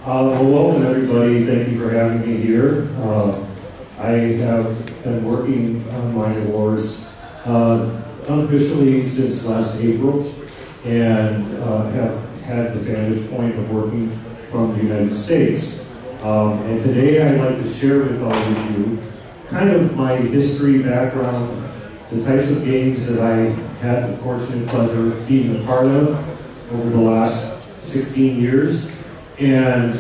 Welcome everybody, thank you for having me here. I have been working on my awards unofficially since last April, and have had the vantage point of working from the United States. And today I'd like to share with all of you kind of my history, background, the types of games that I had the fortunate pleasure of being a part of over the last 16 years, and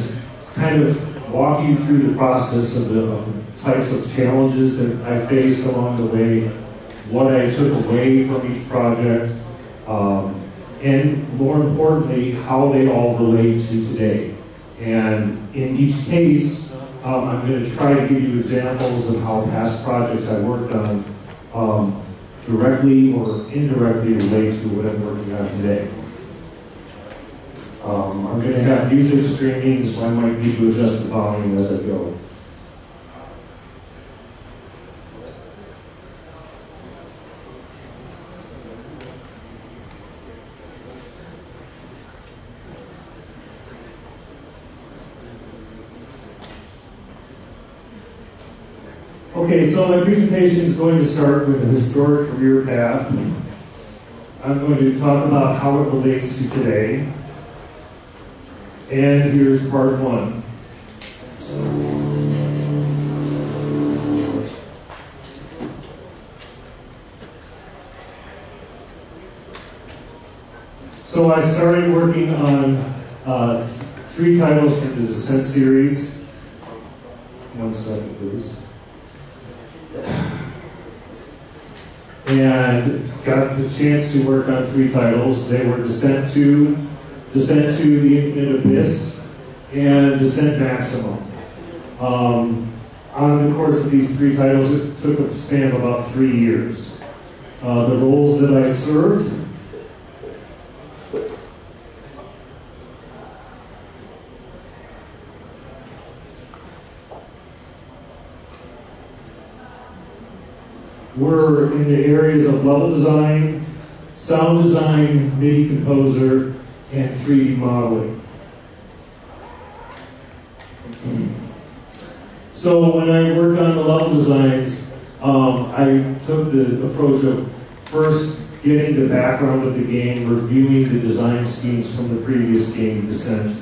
kind of walk you through the process of the types of challenges that I faced along the way, what I took away from each project, and more importantly, how they all relate to today. And in each case, I'm going to try to give you examples of how past projects I worked on directly or indirectly relate to what I'm working on today. I'm going to have music streaming, so I might need to adjust the volume as I go. Okay, so my presentation is going to start with a historic career path. I'm going to talk about how it relates to today. And here's part one. So I started working on 3 titles from the Descent series. 1 second, please. And got the chance to work on 3 titles. They were Descent to the Infinite Abyss, and Descent Maximum. On the course of these 3 titles, it took a span of about 3 years. The roles that I served were in the areas of level design, sound design, Midi composer, and 3D modeling. So when I worked on the level designs, I took the approach of first getting the background of the game, reviewing the design schemes from the previous game, Descent.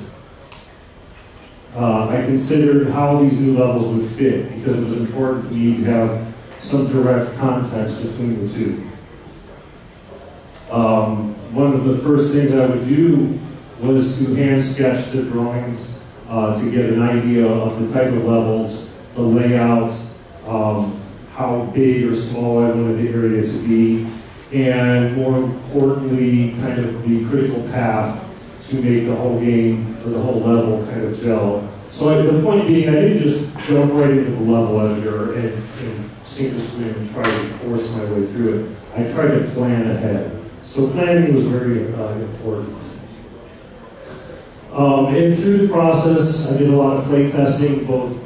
I considered how these new levels would fit, because it was important to me to have some direct context between the two. One of the first things I would do was to hand sketch the drawings to get an idea of the type of levels, the layout, how big or small I wanted the area to be, and more importantly, kind of the critical path to make the whole game or the whole level kind of gel. So the point being, I didn't just jump right into the level editor and sink or swim and try to force my way through it. I tried to plan ahead. So planning was very important. And through the process, I did a lot of play testing, both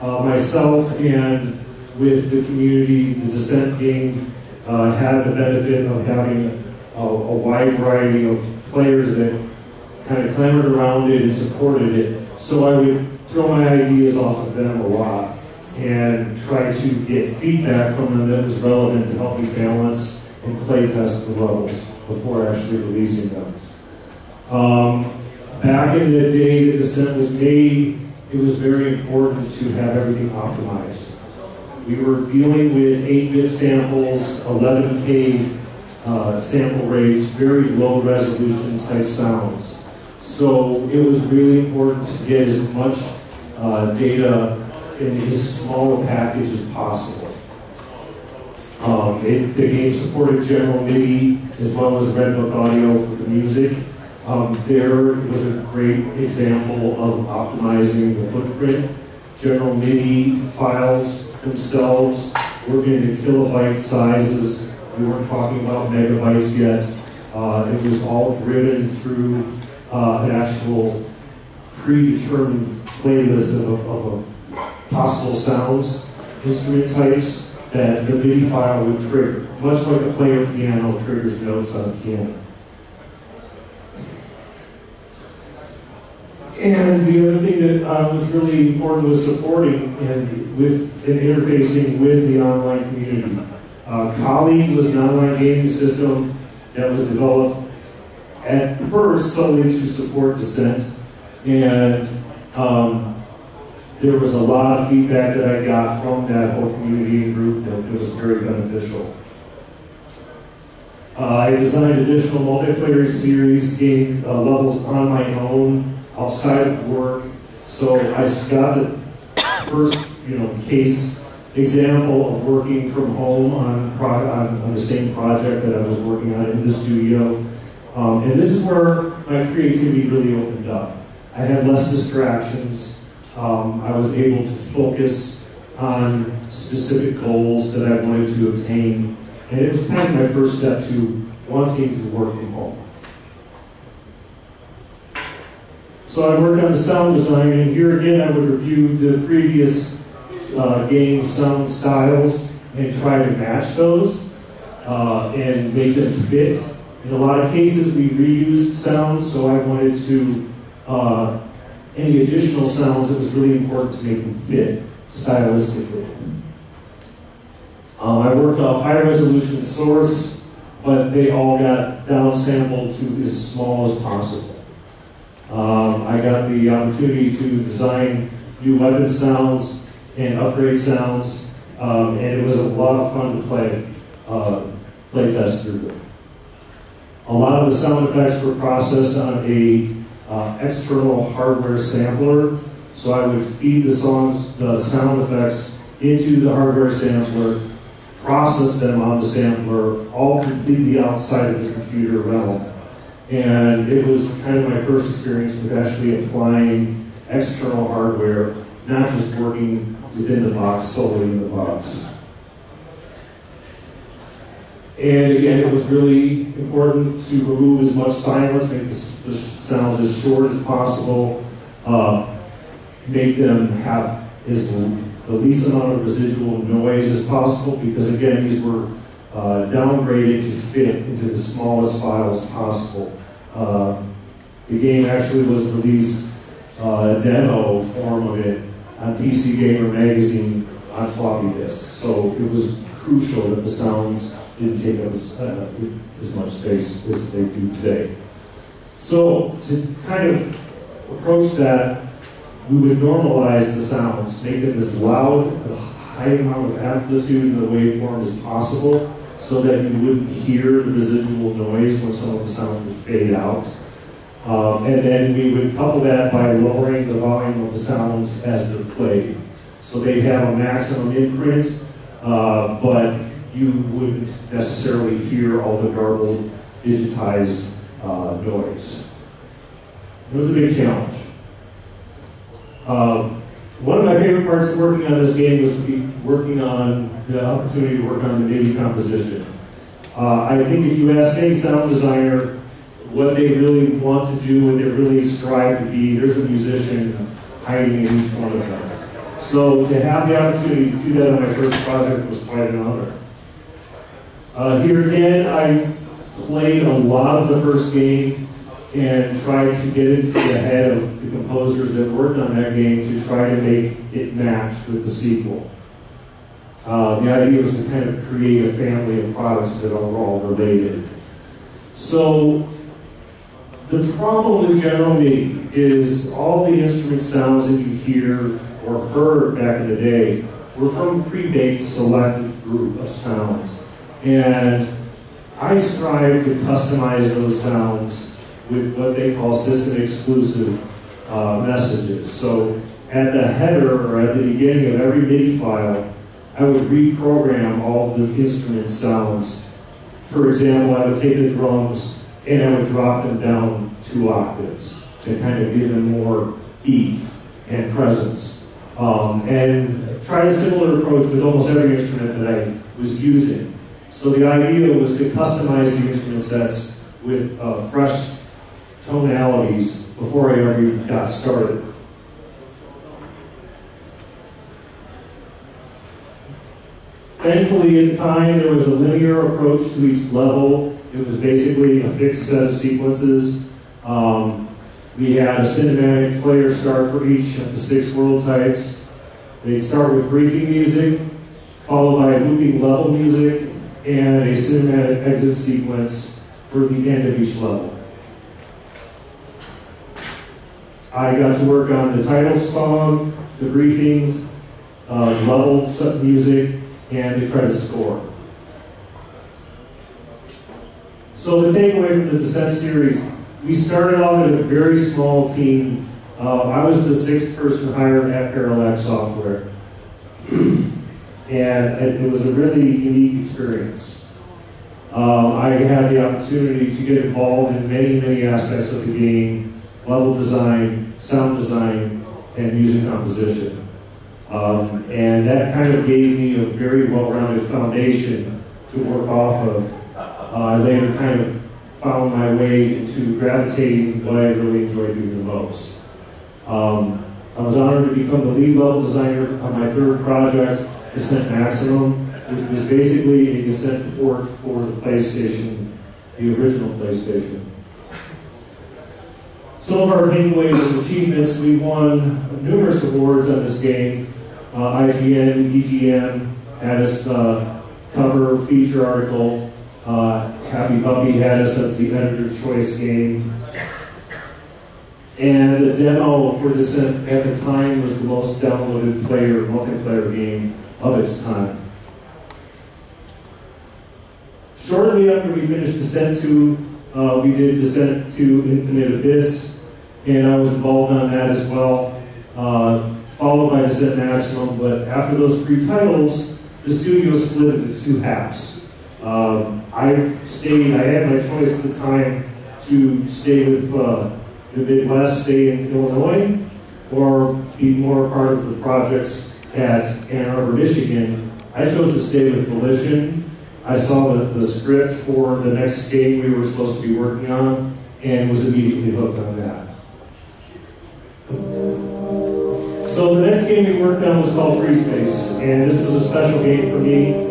myself and with the community. The Descent game had the benefit of having a wide variety of players that kind of clamored around it and supported it. So I would throw my ideas off of them a lot and try to get feedback from them that was relevant to help me balance and play test the levels before actually releasing them. Back in the day that Descent was made, it was very important to have everything optimized. We were dealing with 8-bit samples, 11K sample rates, very low resolution type sounds. So it was really important to get as much data in as small a package as possible. The game supported general Midi as well as Redbook audio for the music. There was a great example of optimizing the footprint. General Midi files themselves were in kilobyte sizes. We weren't talking about megabytes yet. It was all driven through an actual predetermined playlist of possible sounds, instrument types that the Midi file would trigger, much like a player piano triggers notes on a piano. And the other thing that was really important was supporting and interfacing with the online community. Colleague was an online gaming system that was developed at first solely to support dissent, and there was a lot of feedback that I got from that whole community and group that it was very beneficial. I designed additional multiplayer series game levels on my own outside of work, so I got the first case example of working from home on the same project that I was working on in the studio. And this is where my creativity really opened up. I had less distractions. I was able to focus on specific goals that I wanted to obtain. And it was kind of my first step to wanting to work from home. So I worked on the sound design, and here again I would review the previous game sound styles and try to match those and make them fit. In a lot of cases we reused sounds, so I wanted to, any additional sounds, it was really important to make them fit stylistically. I worked off high resolution source, but they all got downsampled to as small as possible. I got the opportunity to design new weapon sounds and upgrade sounds, and it was a lot of fun to play test through them. A lot of the sound effects were processed on a external hardware sampler, so I would feed the sound effects into the hardware sampler, process them on the sampler, all completely outside of the computer realm. And it was kind of my first experience with actually applying external hardware, not just working within the box, solely in the box. And again, it was really important to remove as much silence, make the sounds as short as possible, make them have the least amount of residual noise as possible, because again, these were downgraded to fit into the smallest files possible. The game actually was released, a demo form of it, on PC Gamer magazine on floppy disks. So it was crucial that the sounds didn't take up as much space as they do today. So to kind of approach that, we would normalize the sounds, make them as loud, a high amount of amplitude in the waveform as possible, so that you wouldn't hear the residual noise when some of the sounds would fade out. And then we would couple that by lowering the volume of the sounds as they're played. So they'd have a maximum imprint, but you wouldn't necessarily hear all the garbled, digitized noise. It was a big challenge. One of my favorite parts of working on this game was working on the opportunity to work on the Midi composition. I think if you ask any sound designer what they really want to do, what they really strive to be, there's a musician hiding in each one of them. So to have the opportunity to do that on my first project was quite an honor. Here again, I played a lot of the first game and tried to get into the head of the composers that worked on that game to try to make it match with the sequel. The idea was to kind of create a family of products that are all related. So the problem with General Midi is all the instrument sounds that you hear or heard back in the day were from a pre-baked selected group of sounds. And I strive to customize those sounds with what they call system exclusive messages. So at the header or at the beginning of every MIDI file, I would reprogram all of the instrument sounds. For example, I would take the drums and I would drop them down 2 octaves to kind of give them more beef and presence. And tried a similar approach with almost every instrument that I was using. So the idea was to customize the instrument sets with fresh tonalities before I ever got started. Thankfully, at the time, there was a linear approach to each level. It was basically a fixed set of sequences. We had a cinematic player start for each of the 6 world types. They'd start with briefing music, followed by looping level music, and a cinematic exit sequence for the end of each level. I got to work on the title song, the briefings, level music, and the credit score. So the takeaway from the Descent series, we started off at a very small team. I was the 6th person hired at Parallax Software. And it was a really unique experience. I had the opportunity to get involved in many, many aspects of the game: level design, sound design, and music composition. And that kind of gave me a very well-rounded foundation to work off of. I later kind of found my way into gravitating what I really enjoyed doing the most. I was honored to become the lead level designer on my 3rd project, Descent Maximum, which was basically a Descent port for the PlayStation, the original PlayStation. Some of our takeaways and achievements: we won numerous awards on this game. IGN, EGM had us cover feature article. Happy Puppy had us as the Editor's Choice game. And the demo for Descent at the time was the most downloaded multiplayer game of its time. Shortly after we finished Descent 2, we did Descent 2 Infinite Abyss, and I was involved on that as well, followed by Descent Maximum. But after those 3 titles, the studio split into 2 halves. I had my choice at the time to stay with the Midwest, stay in Illinois, or be more part of the projects at Ann Arbor, Michigan. I chose to stay with Volition. I saw the script for the next game we were supposed to be working on, and was immediately hooked on that. So the next game we worked on was called Freespace, and this was a special game for me.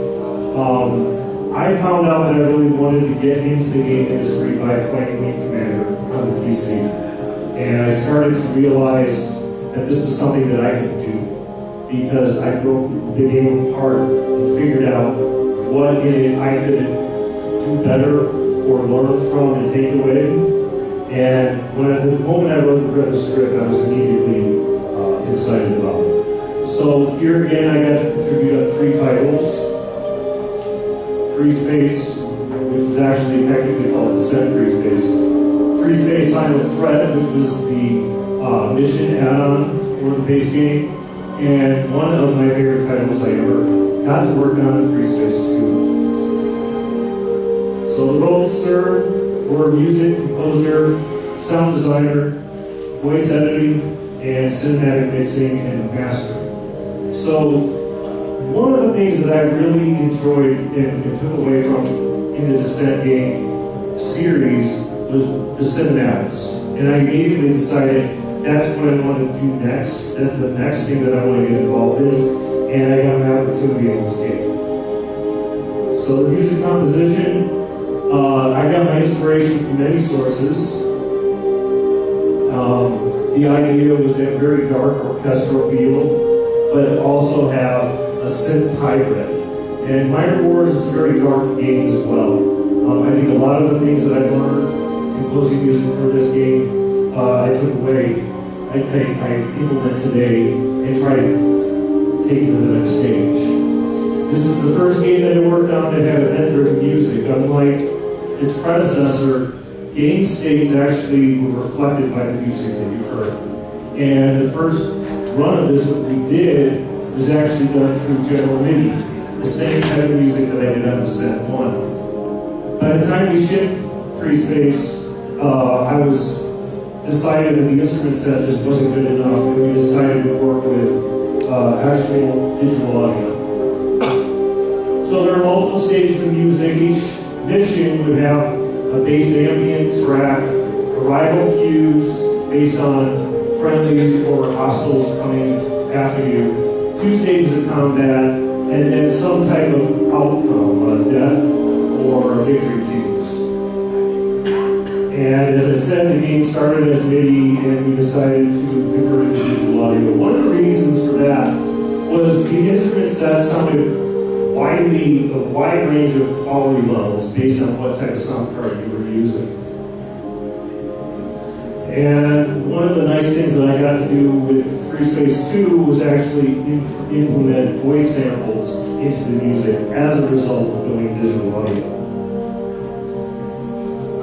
I found out that I really wanted to get into the game industry by playing Wing Commander on the PC. And I started to realize that this was something that I could do, because I broke the game apart and figured out what in it I could do better or learn from and take away. And the moment I read the script, I was immediately excited about it. So here again, I got to contribute on 3 titles. Freespace, which was actually technically called Descent Freespace. Freespace Silent Threat, which was the mission add-on for the base game. And one of my favorite titles I ever got to work on, Freespace 2. So the roles served were music composer, sound designer, voice editing, and cinematic mixing and mastering. So one of the things that I really enjoyed and took away from in the Descent game series was the cinematics. And I immediately decided that's what I want to do next. That's the next thing that I want to get involved in. And I got an opportunity in this game. So the music composition, I got my inspiration from many sources. The idea was to have a very dark orchestral feel, but to also have a synth hybrid. And Minor Wars is a very dark game as well. I think a lot of the things that I learned composing music for this game, I took away, I implement today and try to take it to the next stage. This is the first game that I worked on that had event-driven music. Unlike its predecessor, game states actually were reflected by the music that you heard. And the first run of this that we did was actually done through General Midi, the same type of music that I did on Descent 1. By the time we shipped Freespace, I was decided that the instrument set just wasn't good enough, and we decided to work with actual digital audio. So there are multiple stages of music. Each mission would have a bass ambient track, arrival cues based on friendlies or hostiles coming after you, 2 stages of combat, and then some type of outcome, death or victory cues. And as I said, the game started as Midi, and we decided to convert it to digital audio. One of the reasons for that was the instrument set sounded a wide range of quality levels based on what type of sound card you were using. And one of the nice things that I got to do with Freespace 2 was actually implement voice samples into the music as a result of doing digital audio.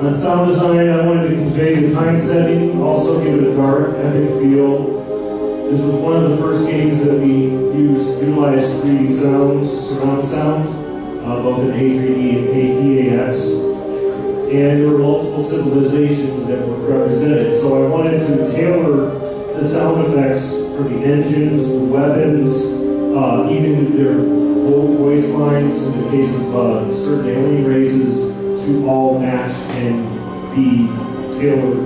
On sound design, I wanted to convey the time setting, also give it a dark, epic feel. This was one of the first games that we utilized 3D sound, surround sound, both in A3D and AEAX. And there were multiple civilizations that were represented. So I wanted to tailor the sound effects for the engines, the weapons, even their voice lines in the case of certain alien races to all match and be tailored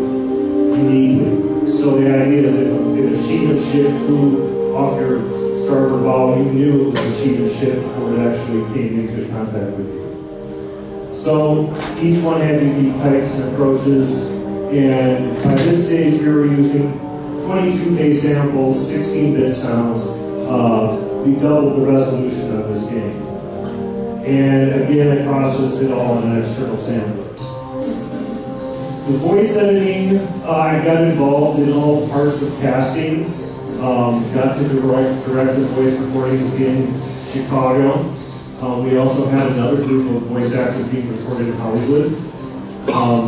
uniquely. So the idea is if a Sheehan ship flew off your starboard bow, you knew it was a Sheehan ship before it actually came into contact with you. So each one had unique types and approaches, and by this stage we were using 22K samples, 16-bit sounds. We doubled the resolution of this game. And again, it processed it all on an external sampler. The voice editing, I got involved in all parts of casting. Got to direct the voice recordings in Chicago. We also had another group of voice actors being recorded in Hollywood.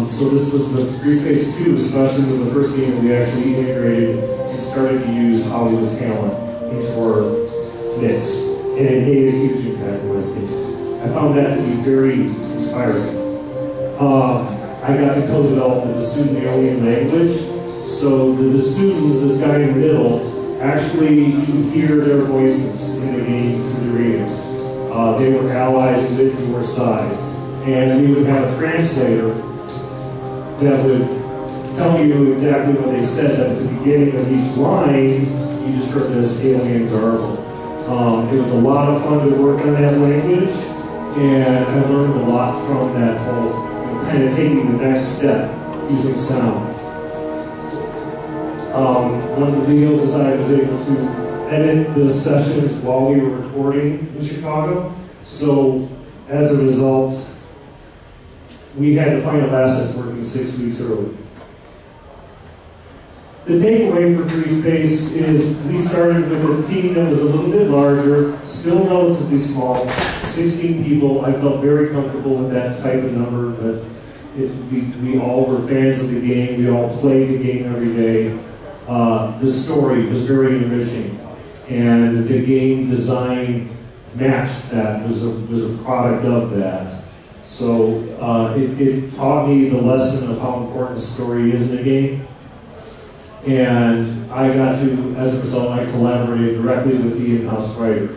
So this was the Freespace 2 especially was the first game that we actually integrated and started to use Hollywood talent into our mix. And it made a huge impact in my opinion. I found that to be very inspiring. I got to co-develop the Vasudhan alien language. So the Vasudhans, this guy in the middle, actually you hear their voices in the game through the radios. They were allies with your side. And we would have a translator that would tell you exactly what they said at the beginning of each line. You just heard this alien garble. It was a lot of fun to work on that language, and I learned a lot from that whole, kind of taking the next step using sound. One of the deals is I was able to edit the sessions while we were recording in Chicago. So as a result, we had the final assets working 6 weeks early. The takeaway for Freespace is we started with a team that was a little bit larger, still relatively small, 16 people. I felt very comfortable with that type of number, that we all were fans of the game, we all played the game every day. The story was very enriching, and the game design matched that, was a product of that. So it taught me the lesson of how important the story is in the game. And I got to, as a result, I collaborated directly with the in-house writer.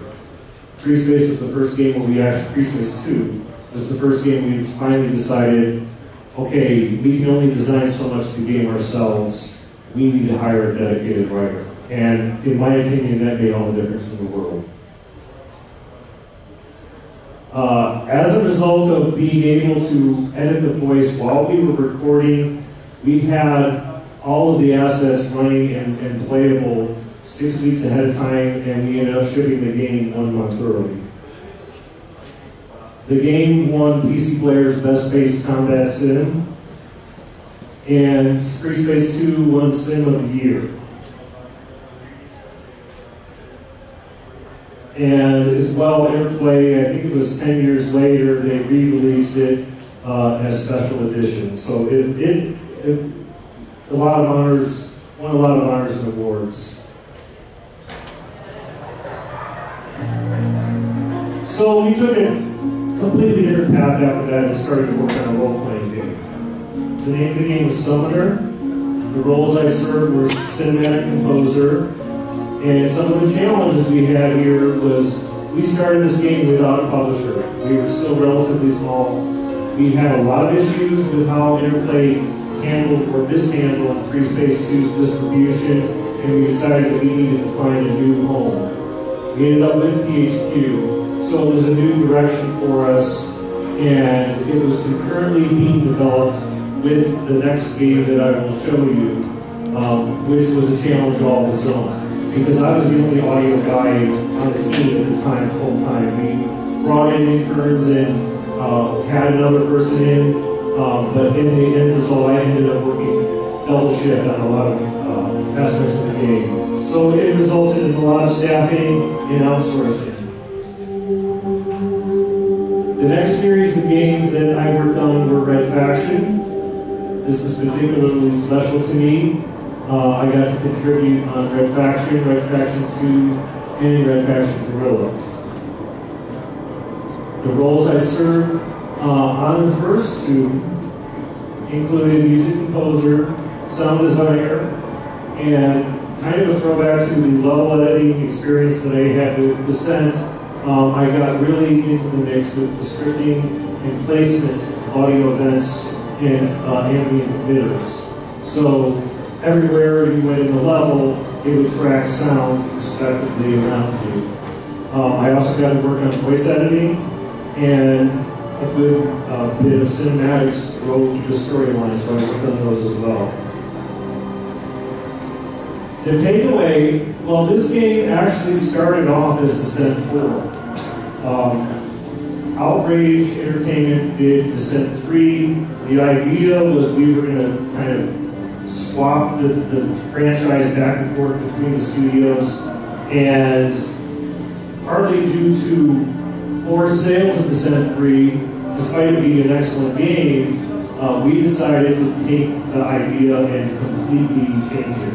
Freespace was the first game where we actually, Freespace 2 was the first game we finally decided, okay, we can only design so much of the game ourselves. We need to hire a dedicated writer. And in my opinion, that made all the difference in the world. As a result of being able to edit the voice while we were recording, we had all of the assets running and playable 6 weeks ahead of time, and we ended up shipping the game 1 month early. The game won PC Player's Best Space Combat Sim, and Freespace 2 won Sim of the Year. And as well, Interplay, I think it was 10 years later, they re-released it as special edition. So it a lot of honors, won a lot of honors and awards. So we took a completely different path after that and started to work on a role-playing game. The name of the game was Summoner. The roles I served were cinematic composer. And some of the challenges we had here was we started this game without a publisher. We were still relatively small. We had a lot of issues with how Interplay handled or mishandled Freespace 2's distribution, and we decided that we needed to find a new home. We ended up with THQ, so it was a new direction for us, and it was concurrently being developed with the next game that I will show you, which was a challenge all of its own. Because I was the only audio guy on the team at the time, full time. We brought in interns and had another person in, but in the end result, I ended up working double shift on a lot of aspects of the game. So it resulted in a lot of staffing and outsourcing. The next series of games that I worked on were Red Faction. This was particularly special to me. I got to contribute on Red Faction 2, and Red Faction Guerrilla. The roles I served on the first two included music composer, sound designer, and kind of a throwback to the level editing experience that I had with Descent. I got really into the mix with the scripting and placement of audio events and ambient emitters. So everywhere you went in the level, it would track sound respectively around you. I also got to work on voice editing, and a good bit of cinematics drove the storyline, so I worked on those as well. The takeaway, well, this game actually started off as Descent 4. Outrage Entertainment did Descent 3. The idea was we were going to kind of swap the franchise back and forth between the studios, and partly due to poor sales of Descent 3, despite it being an excellent game, we decided to take the idea and completely change it,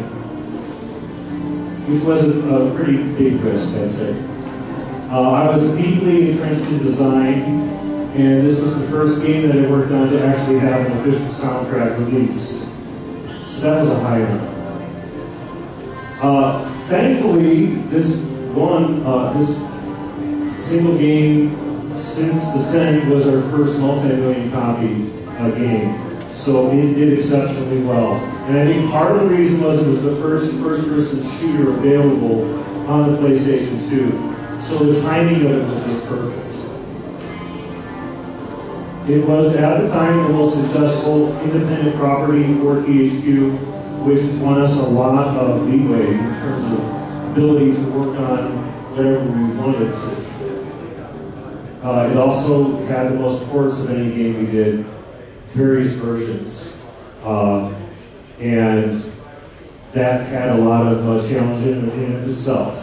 which was a pretty big risk, I'd say. I was deeply entrenched in design, and this was the first game that I worked on to actually have an official soundtrack released. So that was a high honor. Thankfully, this single game since Descent was our first multi-million copy game. So it did exceptionally well. And I think part of the reason was it was the first-person shooter available on the PlayStation 2. So the timing of it was just perfect. It was, at the time, the most successful independent property for THQ, which won us a lot of leeway in terms of ability to work on whatever we wanted to. It also had the most ports of any game we did, various versions. And that had a lot of challenge in itself.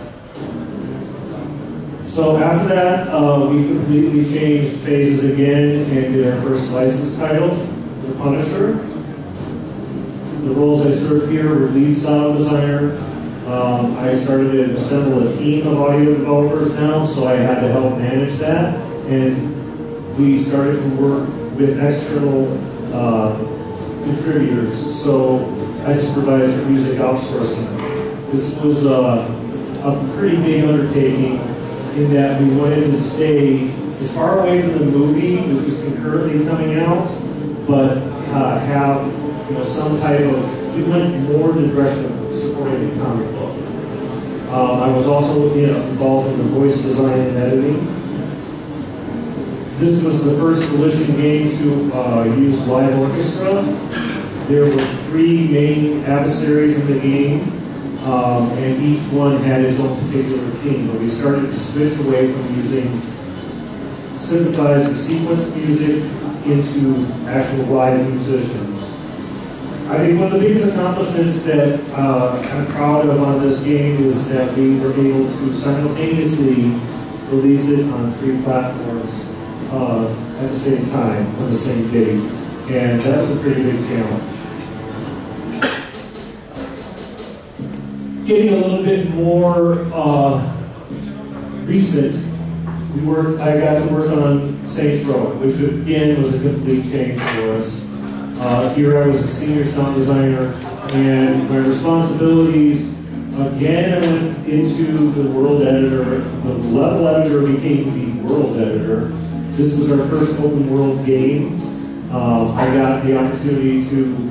So after that, we completely changed phases again and did our first licensed title, The Punisher. The roles I served here were lead sound designer. I started to assemble a team of audio developers now, so I had to help manage that. And we started to work with external contributors, so I supervised the music outsourcing. This was a pretty big undertaking in that we wanted to stay as far away from the movie, which was concurrently coming out, but have some type of, we went more in the direction of supporting the comic book. I was also involved in the voice design and editing. This was the first Volition game to use live orchestra. There were 3 main adversaries in the game, and each one had its own particular theme. But we started to switch away from using synthesized or sequence music into actual live musicians. I think one of the biggest accomplishments that I'm proud of on this game is that we were able to simultaneously release it on 3 platforms at the same time, on the same date. And that was a pretty big challenge. Getting a little bit more recent, I got to work on Saints Row, which again was a complete change for us. Here I was a senior sound designer, and my responsibilities, again, I went into the world editor. The level editor became the world editor. This was our first open world game. I got the opportunity to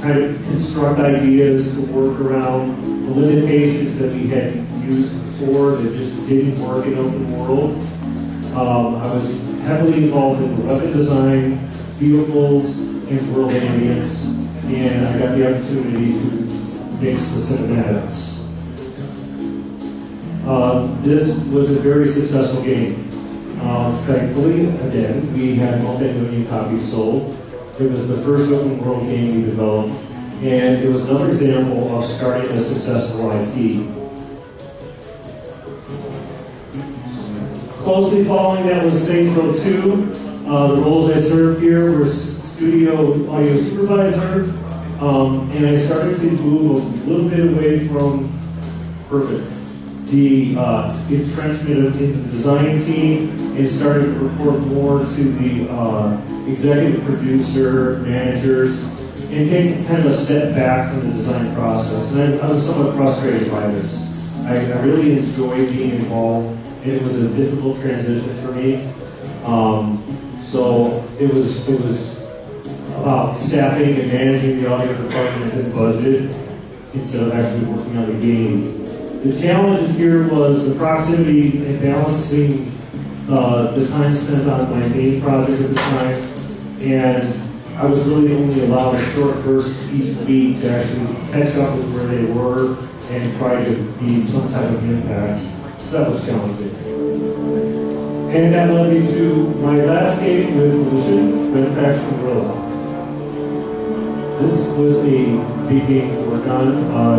kind of construct ideas to work around the limitations that we had used before that just didn't work in open world. I was heavily involved in the weapon design, vehicles and world ambience, and I got the opportunity to mix the cinematics. This was a very successful game. Thankfully, again, we had multi-million copies sold. It was the first open world game we developed, and it was another example of starting a successful IP. Closely following that was Saints Row 2. The roles I served here were studio audio supervisor, and I started to move a little bit away from the entrenchment into the design team and started to report more to the executive producer, managers, and take kind of a step back from the design process. And I was somewhat frustrated by this. I really enjoyed being involved, and it was a difficult transition for me. So it was about staffing and managing the audio department and budget instead of actually working on the game. The challenges here was the proximity and balancing the time spent on my main project at the time, and I was really only allowed a short burst each week to actually catch up with where they were and try to be some type of impact. So that was challenging. And that led me to my last game with Volition, Faction Guerrilla. This was a big game to work on.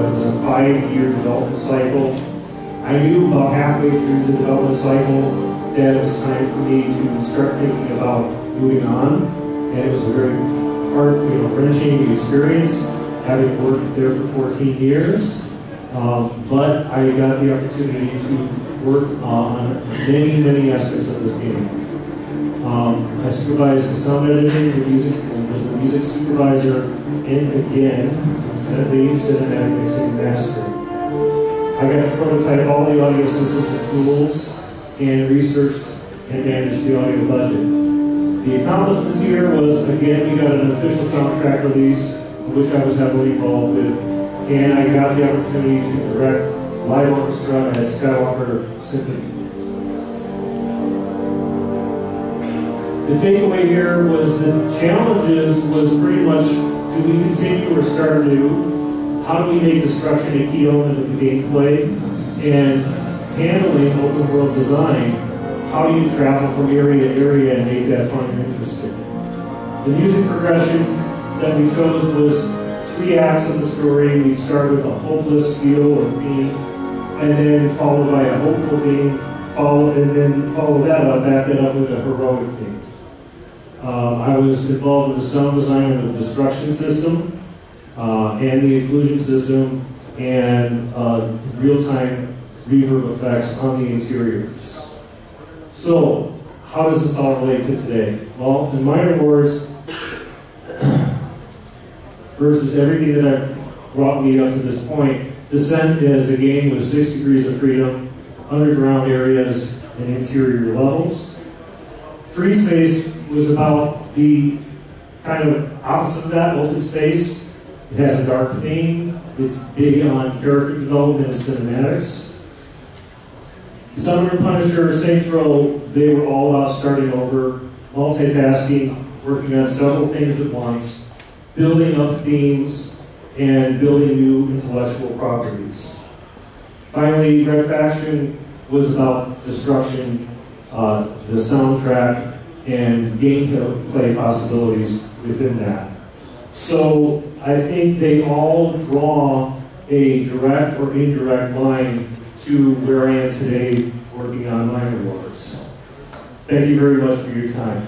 It was a 5-year development cycle. I knew about halfway through the development cycle that it was time for me to start thinking about moving on. And it was a very wrenching experience, having worked there for 14 years. But I got the opportunity to work on many, many aspects of this game. I supervised the sound editing, the music, and was the music supervisor, and again, instead of being cinematic, mixing and mastering. I got to prototype all the audio systems and tools, and researched and managed the audio budget. The accomplishments here was, again, we got an official soundtrack released, which I was heavily involved with, and I got the opportunity to direct live orchestra at Skywalker Symphony. The takeaway here was the challenges was pretty much, do we continue or start anew? How do we make destruction a key element of the gameplay? And handling open world design, how do you travel from area to area and make that fun and interesting? The music progression that we chose was 3 acts of the story. We'd start with a hopeless feel or theme, and then followed by a hopeful theme, and then follow that up, back that up with a heroic theme. I was involved with the sound design of the destruction system and the occlusion system and real-time reverb effects on the interiors. So, how does this all relate to today? Well, in minor words, versus everything that I've brought me up to this point, Descent is a game with 6 degrees of freedom, underground areas, and interior levels. Freespace was about the kind of opposite of that, open space. It has a dark theme. It's big on character development and cinematics. Summer and Punisher, Saints Row, they were all about starting over, multitasking, working on several things at once, building up themes, and building new intellectual properties. Finally, Red Faction was about destruction, the soundtrack, and gameplay possibilities within that. So I think they all draw a direct or indirect line to where I am today working on Minor Wars. Thank you very much for your time.